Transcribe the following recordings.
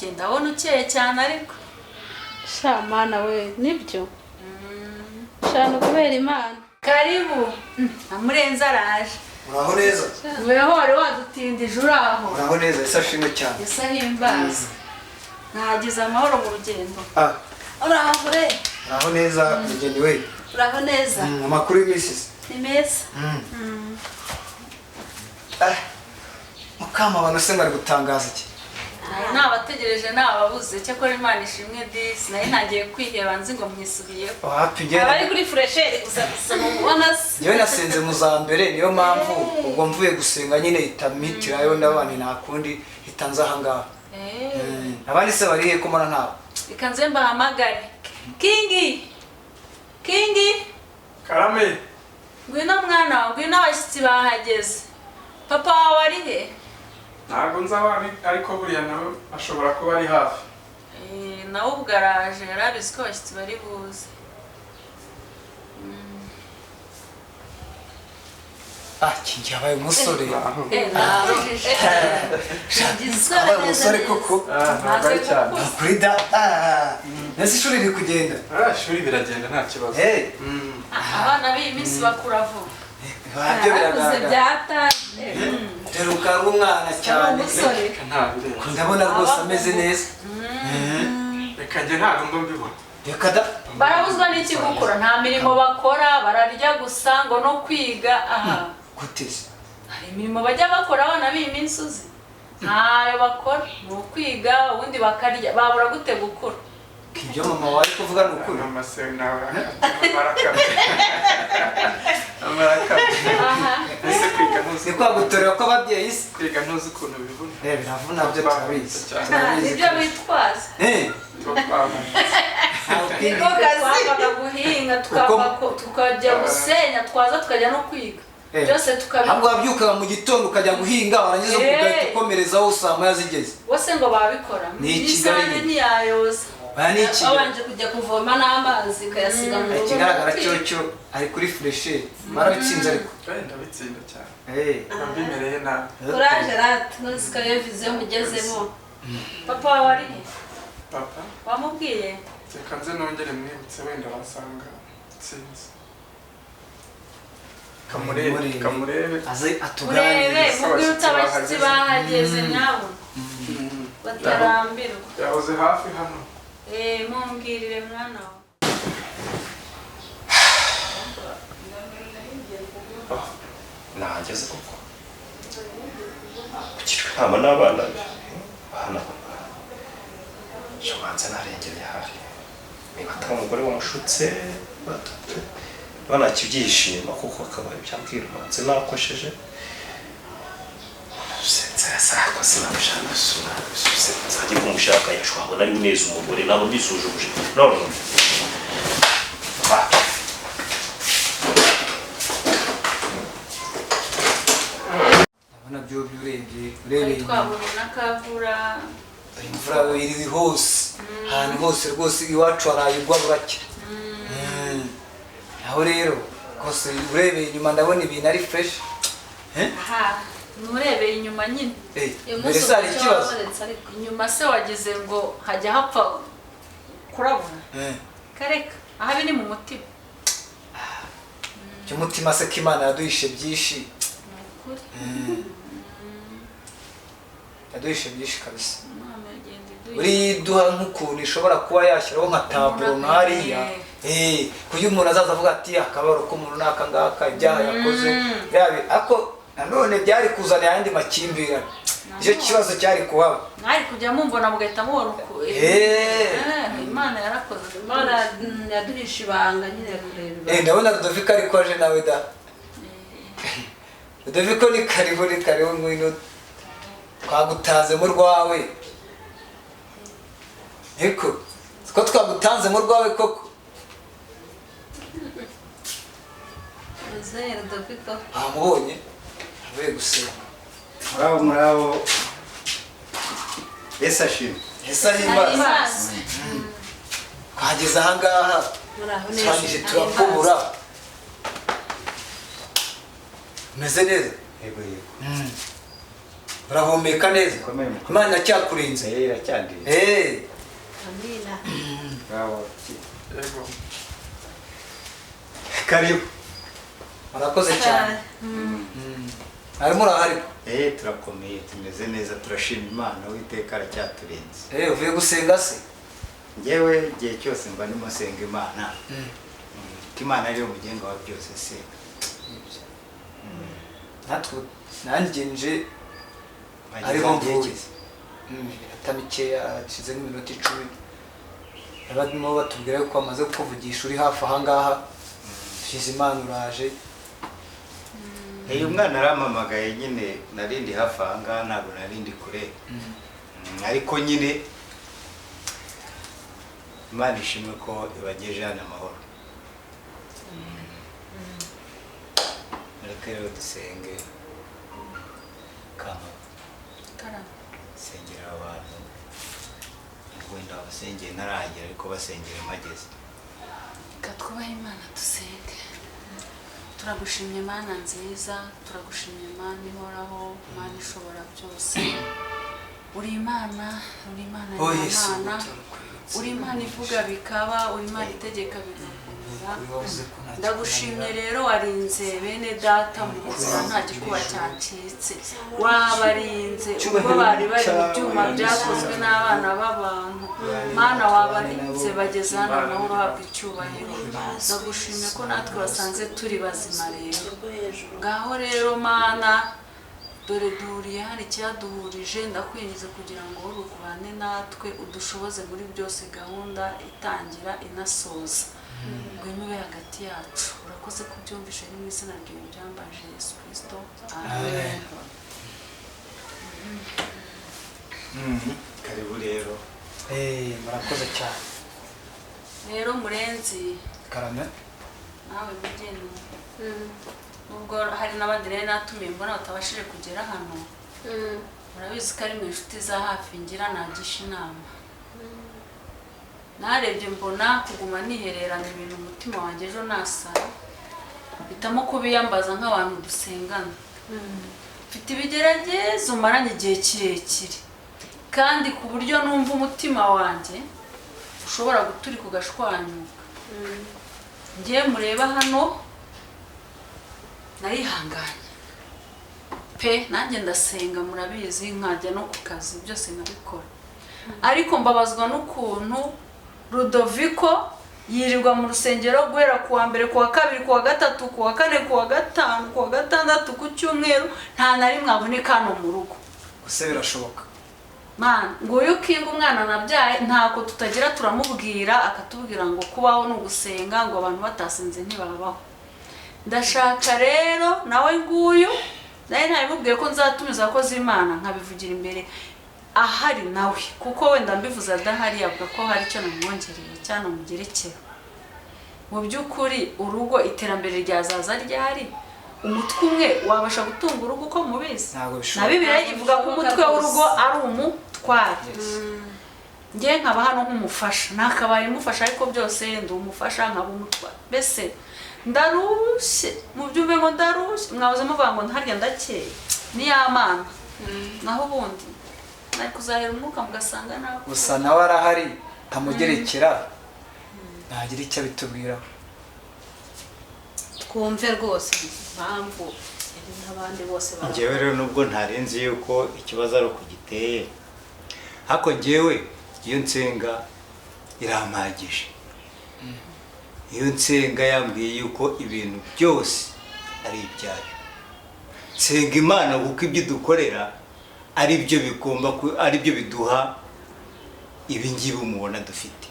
genda wona ukeye cyane ariko shamana we nibyo shano kubera Imana karibu amurenza araje Muraho neza weho wari wadutindije uraho Muraho neza isashimwe cyane isahimbaza nagize amahoro mu rugendo uraho re Muraho neza mugeni we uraho neza amakuru y'imisi ni meza Mukamabano se mwari gutangaza iki nabategereje nababuze cyakora Imana ishimwe disi nayo ntagiye kwiheba nzi ngo mwisubiyeho abari kuri fresher gusa mubona yewe nasenze mu za mbere niyo mpamvu ubwo mvuye gusenga nyine itamitira yo ndabani nakundi hitanze aha ngaha abandi se bari he ko mbona ntabo ikanze mbahamagare Kingi Karame ngwino mwana ngwino abashyitsi bahageze papa wawe ari he ntago nzaho ariko buriya nawe ashobora kuba ari hafi nawe ubwaraje yarabizi ko abashyitsi bari buze kingi abaye umusore abaye umusore koko kuri da nese ishuri riri kugenda ishuri biragenda nta kibazo abana b'iyi minsi bakura vuba babyo biragaragara teruka umwana cyane ndabona rwose ameze neza reka njye ntabwo mba mbibona reka da barabuzwa n'iki gukora nta mirimo bakora bararya gusa ngo no kwiga aha guteze hari imirimo bajya bakora abana b'iyi minsi uzi ntayo bakora ni ukwiga ubundi bakarya babura gute gukura ibyo mama wari kuvuga ni ukuri mama se nawe ese kwiga ntuzi ni kwagutorera ko ababyeyi se kwiga ntuzi ukuntu bivuna biravuna byo turabizi nibyo bitwaza niko kazi guhinga tukajya gusenya twaza tukajya no kwiga byose tukabikora ntabwo wabyukaga mu gitondo ukajya guhinga warangiza ugahita ukomerezaho saa moya zigeze bose ngo babikora n'isahane ntiyayoza babanje kujya kuvoma n'amazi kayasiga mu rugo ikigaragara cyo ari kuri fresher marabitsinze ariko ndabitsinda cyane mbimereye nabi courage rat nuzikaye vision mugezemo papa wawe ari he papa wamubwiye reka nze nongere mwibutse wenda wasanga sinzi kamurebe aze atuganirize mubwirutse abashyitsi bahageze nyabo batarambirwa yahoze hafi hano mumbwirire mwana wawe nahageze koko kukirwa inama n'abana bana shobanze narengereye hari niba atari umugore wamushutse batatu banakibyishima kuko akabaye byambwira umanze nakosheje sako sinamushaka gusura nzajya kumushaka yashobora ari neza umugore nabo ndisujuje none abana byo urebye twabonye n'akavura imvura iri hose ahantu hose rwose iwacu harayigwa buracya aho rero rwose urebeye inyuma ndabona ibintu ari fresh nurebeye inyuma nyine mbere se hari ikibazo inyuma se wagize ngo hajya hapfa kurabona kareka aha biri mu mutima cy'umutima se ko Imana yaduhishe byinshi yaduhishe byinshi kabisa uriduha nk'ukuntu ishobora kuba yashyiraho nka taburo nk'hariya kugira umuntu azaza avuga ati akabaro k'umuntu n'aka ngaka ibyaha yakoze ako nanone byari kuzana ayandi makimbirane icyo kibazo cyari kuhaba mwari kujya mumbona mugahita mubona uko Imana yarakoze Imana yaduhisha ibanga nyine kureba ndabona Rudoviko ariko aje nawe da Rudoviko ni karibu ngwino twagutanze mu rwawe eko ko twagutanze mu rwawe koko Rudoviko bamubonye avuye gusenga murabo Esashimwe ahimbaza twageze aha ngaha twangije turakubura umeze neza yego urahumeka neza Imana cyakurinze iracyandinze Amina. bravo Yego. karibu murakoze cyane harimo urahari turakomeye tumeze neza turashima Imana Uwiteka aracyaturinze uvuye gusenga se njyewe igihe cyose mba ndimo senga Imana Imana ariyo mugenga wa byose se natwe nanjye nje ariho mvuye atamikeya kize nk'iminota 10 abadimo batubwira yuko amaze kuvugisha uri hafi aha ngaha tugize Imana uraje uyu mwana arampamagaye nyine narindi hafi aha ngaha ntabwo narindi kure ariko nyine Imana ishimwe ko ibageje hano amahoro reka rero dusenge kama sengera abantu wenda basengeye ntarahagera ariko basengera mageze Katwubahe Imana dusenge. Turagushimye Mana nziza, turagushimye Mana ihoraho, Mana ishobora byose. Uri Imana, uri Imana y'Imana. Uri Imana ivuga bikaba, uri Imana itegeka bigakomera. Ndagushimye rero warinze bene data mu buzima nta gikuba cyacitse. Wabarinze ubwo bari bari mu byuma byakozwe n'abana b'abantu. Mana wabarinze bageze hano amahoro habwa icyubahiro. Ndagushimye ko natwe basanze turi bazima rero. Ngaho rero Mana dore duhuriye hari icyaduhurije ndakwinjiza kugira ngo urukubane natwe udushoboze muri byose gahunda itangira inasoza. Ngwino hagati yacu urakoze kubyumvisha ni mu izina ryawe byambaje Yesu Kristo amen. karibu rero murakoze cyane Rero murenzi karame nawe mugeni nubwo hari n'abandi rero natumiye mbona batabashije kugera hano murabizi ko ari mu inshuti za hafi ngira nagisha inama. Narebye mbona kuguma nihererana ibintu umutima wanjye ejo nasara bitamo kubiyambaza nk'abantu dusengana. Mfite ibigeragezo maranye igihe kirekire kandi ku buryo numva umutima wanjye ushobora guturika ugashwanyuka. Ngiye mureba hano narihanganye pe nanjye ndasenga murabizi nkajya no ku kazi byose nabikora ariko mbabazwa n'ukuntu Rudoviko yirirwa mu rusengero guhera kuwa mbere kuwa kabiri kuwa gatatu kuwa kane kuwa gatanu kuwa gatandatu ku cyumweru nta na rimwe aboneka hano mu rugo. use birashoboka Man nguyu kinga umwana nabyaye ntako tutagira turamubwira akatubwira ngo kubaho no gusenga ngo abantu batasenze ntibabaho. Ndashaka rero nawe nguyu naye ntabibubwiye ko nzatumiza abakozi b'Imana nkabivugira imbere ahari nawe kuko wenda mbivuze adahari avuga ko hari icyo namwongereye cyane mugerekera. Mu by'ukuri urugo iterambere ryazaza ryari umutwe umwe wabasha gutunga urugo uko mubizi na Bibiliya ivuga ko umutwe w'urugo ari umutware. Ngiye nkaba hano nk'umufasha nakabaye mufasha ariko byose ndi umufasha nkaba umutware mbese ndarushye mu byumve ngo ndarushye mwabuze muvuga ngo ntarya ndakeye ni y'Imana naho ubundi nari kuzahera umwuka mugasanga nawe gusa nawe arahari tamugerekera ntagira icyo bitubwiraho twumve rwose impamvu n'abandi bose njyewe rero nubwo ntarenze yuko ikibazo ari uko giteye ariko njyewe iyo nsenga irampagije iyo nsenga yambwiye yuko ibintu byose ari ibyayo nsenga Imana kuko ibyo dukorera ari byo bigomba ari byo biduha ibi ngibi umubona dufite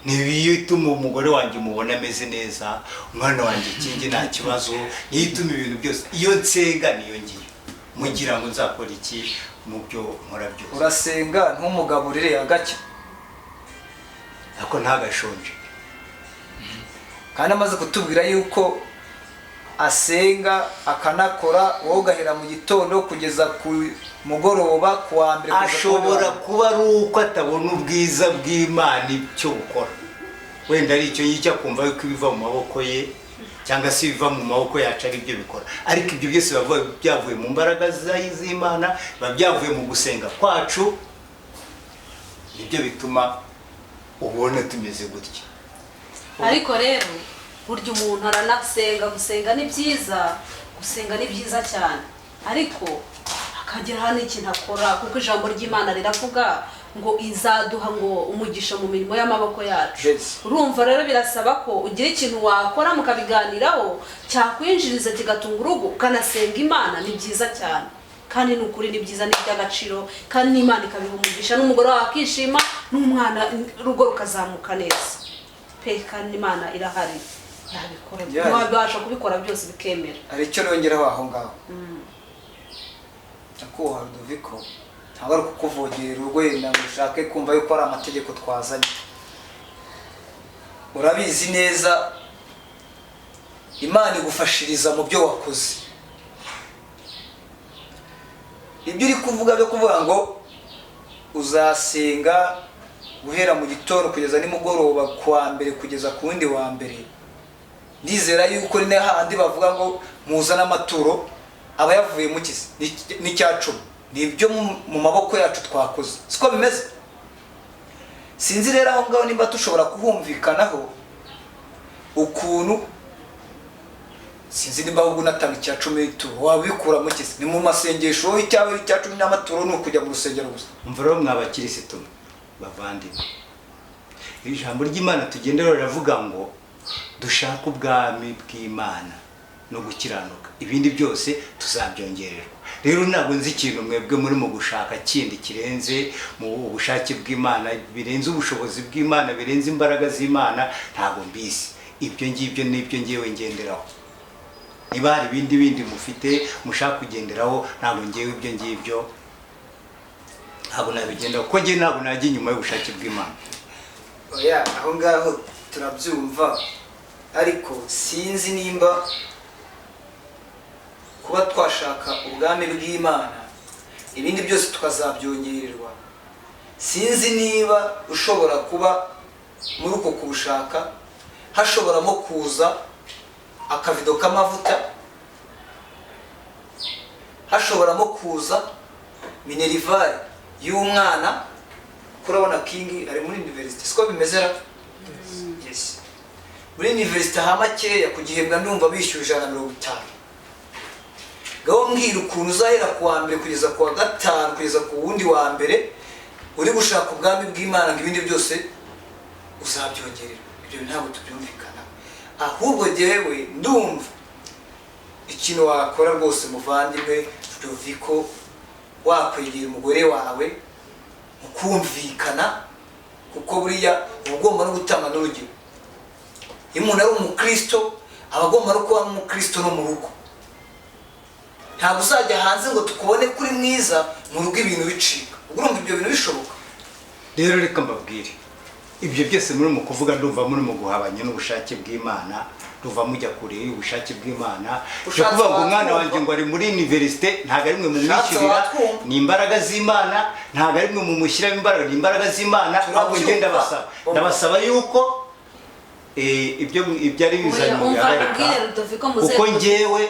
nibiyo ituma umugore wanjye umubona ameze neza umwana wanjye kingi nta kibazo niyo ituma ibintu byose iyo nsenga niyo ngiye mugira ngo nzakora iki mu byo nkora byose urasenga ntumugaburire agacyo ariko ntagashonje kandi amaze kutubwira yuko asenga akanakora wowe ugahera mu gitondo kugeza ku mugoroba kuwa mbere ashobora kuba ari uko atabona ubwiza bw'Imana icyo gukora wenda ari icyo yijya kumva yuko ibiva mu maboko ye cyangwa se ibiva mu maboko yacu ari byo bikora, ariko ibyo byose biba byavuye mu mbaraga z'Imana, biba byavuye mu gusenga kwacu, nibyo bituma ubona tumeze gutya. ariko rero burya umuntu aranasenga, gusenga ni byiza, gusenga ni byiza cyane, ariko akagera hano ikintu akora, kuko ijambo ry'Imana riravuga ngo izaduha ngo umugisha mu mirimo y'amaboko yacu. Urumva rero birasaba ko ugira ikintu wakora mukabiganiraho cyakwinjiriza kigatunga urugo, ukanasenga Imana, ni byiza cyane kandi n'ukuri ni byiza, n'iby'agaciro, kandi n'Imana ikabiha umugisha, n'umugore wawe akishima, n'umwana urugo rukazamuka neza pe, kandi Imana irahari yabikora, wabasha kubikora byose bikemera. hari icyo nongeraho aho ngaho. Nyakubahwa Rudoviko, ntabwo ari ukukuvogera urwenda ngo ushake kumva yuko ari amategeko twazanye. Urabizi neza Imana igufashiriza mu byo wakoze. Ibyo uri kuvuga byo kuvuga ngo uzasenga guhera mu gitondo kugeza nimugoroba, kuwa mbere kugeza ku wundi wa mbere, ndizera yuko ni hahandi bavuga ngo muzana amaturo aba yavuye mu kizi n'icyacumi, nibyo mu maboko yacu twakoze, siko bimeze. Sinzi rero aho ngaho nimba tushobora kuhumvikanaho ukuntu, sinzi nimba ahubwo unatanga icyacumi n'ituro wabikura mu kizi, ni mu masengesho icyawe icyacumi n'amaturo ni ukujya mu rusengero gusa. Umva rero mw'abakirisitu bavandimwe, ijambo ry'Imana tugendera riravuga ngo dushaka ubwami bw'Imana no gukiranuka, ibindi byose tuzabyongererwa. Rero ntabwo nzi ikintu mwebwe muri mu gushaka kindi kirenze mu bushake bw'Imana, birenze ubushobozi bw'Imana, birenze imbaraga z'Imana, ntabwo mbizi. Ibyo ngibyo nibyo ngewe ngenderaho. Niba hari ibindi mufite mushaka kugenderaho, ntabwo ngewe ibyo ngibyo ntabwo nabigendaho, kuko ngewe ntabwo najya inyuma y'ubushake bw'Imana. Oya, aho ngaho turabyumva, ariko sinzi nimba kuba twashaka ubwami bw'Imana ibindi byose tukazabyongererwa, sinzi niba ushobora kuba muri uko kubushaka hashoboramo kuza akavido k'amavuta, hashoboramo kuza minerivare y'umwana, kurabona King ari muri university, siko bimezera. Yes, muri university ha makeya ku gihembwa ndumva bishyura 150. Gaho mbwira ukuntu uzahera kuwa mbere kugeza kuwa gatanu kugeza ku wundi wa mbere uri gushaka ubwami bw'Imana ngo ibindi byose uzabyongerera. Ibyo ntabwo tubyumvikana, ahubwo jewe ndumva ikintu wakora rwose muvandimwe Rudoviko, wakwegera umugore wawe mukumvikana, kuko buriya ugomba no gutanga n'urugero. Iyo umuntu ari umukristo aba agomba no kuba umukristo no mu rugo. Ntabwo uzajya hanze ngo tukubone kuri mwiza mu rugo ibintu bicika. Urumva ibyo bintu bishoboka? Rero reka mbabwire, ibyo byose muri mu kuvuga ndumva muri mu guhabanya n'ubushake bw'Imana, ndumva mujya kure y'ubushake bw'Imana. Cyo kuvuga ngo umwana wanjye ngo ari muri university, ntago ari mwe mu mwishyurira, ni imbaraga z'Imana, ntago ari mwe mu mushyira imbaraga, ni imbaraga z'Imana. Ahubwo ngenda ndabasaba yuko ibyo ari bizanye mu bihagarika, kuko ngewe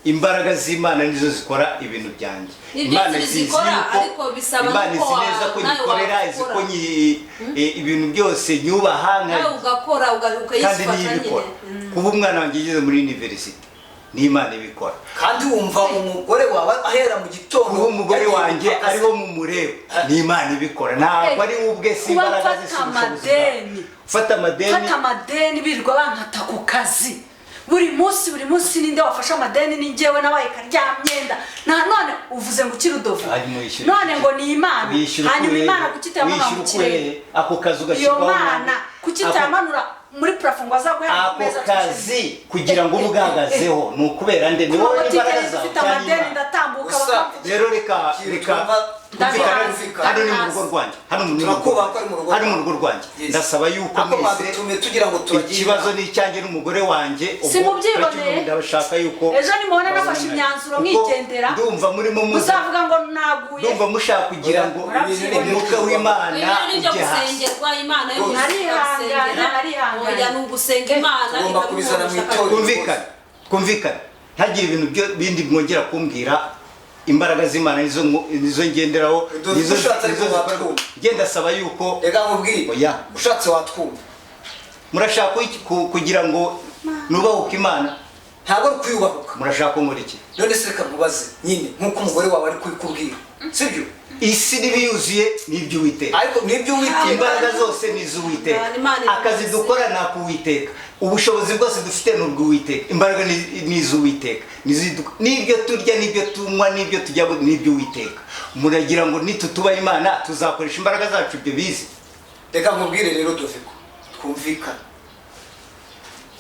imbaraga z'Imana nizo zikora ibintu byanjye. Imana zikora, ariko bisaba Imana izi neza ko gikorera, izi ko ibintu byose nyubaha ugakora ukayifasha nyine. Kuba umwana wanjye yigeze muri university ni Imana ibikora, kandi wumva umugore wawe ahera mu gitondo, kuba umugore wanjye ariho mu mureba ni Imana ibikora, ntabwo ari ubwe si imbaraga z'ubushobozi. Fata amadeni birirwa bankata ku kazi buri munsi ninde wafashe amadeni? Ni njyewe nabaye karyamyenda. None uvuze ngo Rudoviko, none ngo ni Imana, hanyuma Imana kukitamanura mu kirere, ako kazi ugashyirwaho iyo Mana kukitamanura muri plafond azaguha ako kazi kugira ngo ubugagazeho, ni ukubera nde? Ni wowe imbaraga zawe, ufite amadeni ndatambuka gusa rero reka hano ni mu rugo rwanjye hano mu rugo rwanjye ndasaba yuko mwese ikibazo ni icyanjye n'umugore wanjye ndabashaka yuko ejo nimubona nafashe imyanzuro mwigendera ndumva murimo muzavuga ngo naguye ndumva mushaka kugira ngo umwuka w'Imana ujye hasi narihangana ni ugusenga Imana ugomba kubizana mu itorero kumvikana ntagire ibintu bindi mwongera kumbwira imbaraga z'Imana nizo ngenderaho ngenda saba yuko reka nkubwire ushatse watwumva murashaka kugira ngo nubahuke Imana ntabwo ari kuyubahuka murashaka muri iki none se reka nkubaze nyine nk'uko umugore wawe ari kubikubwira sibyo isi n'ibiyuzuye n'ibyo Uwiteka ariko n'ibyo Uwiteka imbaraga zose ni iz'Uwiteka akazi dukora ni ak'Uwiteka ubushobozi bwose dufite ni ubw'Uwiteka imbaraga ni iz'Uwiteka n'ibyo turya n'ibyo tunywa n'ibyo tujya n'ibyo Uwiteka muragira ngo nitutubaha Imana tuzakoresha imbaraga zacu ibyo bizi reka nkubwire rero doveko twumvikana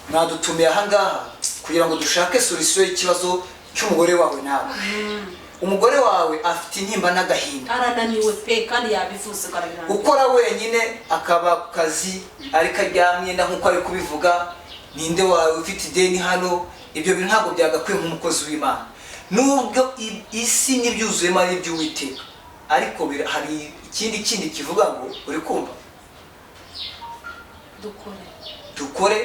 mwadutumiye ahangaha kugira ngo dushake solution y'ikibazo cy'umugore wawe nawe umugore wawe afite intimba n'agahinda arananiwe pe kandi yabivuze karabiranga ukora wenyine akaba ku kazi ariko aryamye nk'uko ari kubivuga ninde wawe ufite ideni hano ibyo bintu ntabwo byagakwiye nk'umukozi w'Imana nubwo isi n'ibyuzuyemo ari iby'Uwiteka ariko hari ikindi kivuga ngo uri kumva dukore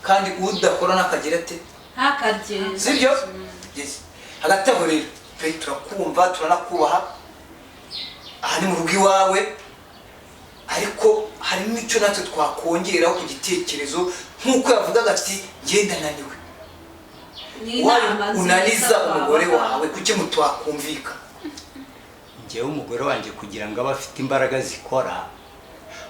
kandi udakora n'akagira ate ntakarye sibyo hagati aho rero turakumva turanakubaha aha ni mu rugo iwawe ariko harimo icyo natwe twakongeraho ku gitekerezo nk'uko yavugaga ati ngenda naniwe unaniza umugore wawe kuki mutwakumvika njyewe umugore wanjye kugira ngo abe afite imbaraga zikora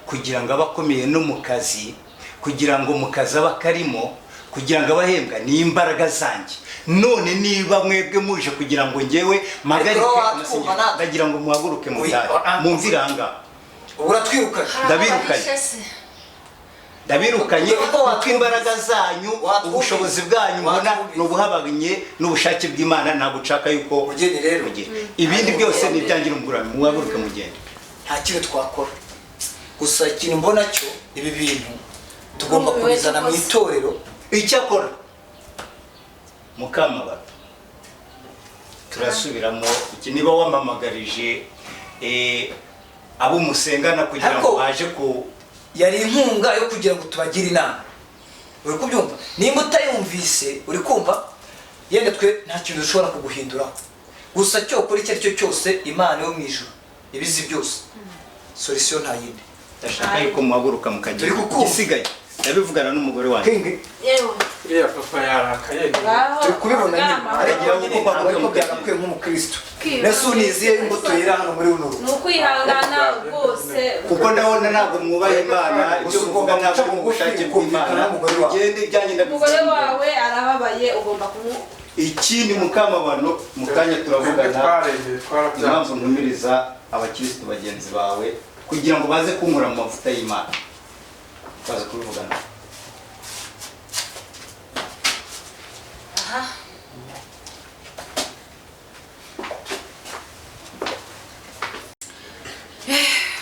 kugira ngo abe akomeye no mu kazi kugira ngo mu kazi aba akarimo kugira ngo abahembwa ni imbaraga zanjye none niba mwebwe muje kugira ngo njyewe magarike ndagira ngo muhaguruke mumviranga uratwirukanye ndabirukanye kuko imbaraga zanyu ubushobozi bwanyu mbona n'ubuhabanye n'ubushake bw'Imana ntabwo ushaka yuko rero ibindi byose ni ibyangira umugurane muhaguruke mugende nta kintu twakora gusa ikintu mbona cyo ibi bintu tugomba kubizana mu itorero icyakora Mukamabano turasubiramo iki niba wamamagarije abo musengana kugira ngo baje ku yari inkunga yo kugira ngo tubagire inama uri kubyumva nimba utayumvise uri kumva yenda twe nta kintu dushobora kuguhindura gusa cyo kuri icyo ari cyo cyose Imana yo mu ijuru ibizi byose solution nta yindi ndashaka yuko muhaguruka mukagera igisigaye ndabivugana n'umugore wanjye yewe iriya papa yarakaye turi kubibona nyine ariko byagakwiye nk'umukristo nese uniziye imbuto yera hano muri runo rugo ni ukwihangana rwose kuko ndabona ntabwo mwubaha Imana ibyo kuvuga ntabwo mu bushake bw'Imana ugende ibyanjye umugore wawe arababaye ugomba ikindi Mukamabano mu kanya turavugana impamvu ntumiriza abakirisitu bagenzi bawe kugira ngo baze kunkura mu mavuta y'Imana baza kubivugana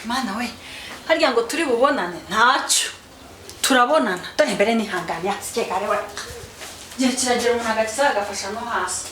Mana we harya ngo turi bubonane ntacyo turabonana dore mbere nihanganya sikeka rewe gihe kiragera umuntu agakiza agafasha no hasi